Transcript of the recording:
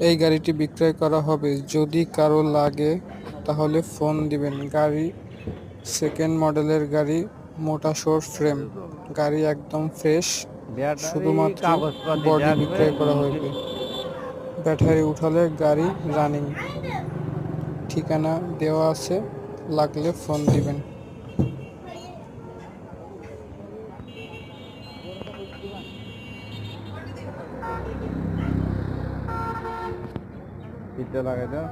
এই গাড়িটি বিক্রয় করা হবে, যদি কারো লাগে তাহলে ফোন দিবেন। গাড়ি সেকেন্ড মডেলের গাড়ি, মোটা শোর ফ্রেম, গাড়ি একদম ফ্রেশ, ব্যাটারি শুধুমাত্র কাগজপাতি বডি লাগবে। বিক্রয় করা হইবে। ব্যাটারি উঠালে গাড়ি রানিং। ঠিকানা দেওয়া আছে, লাগলে ফোন দিবেন। ফিতে লাগাই দাও।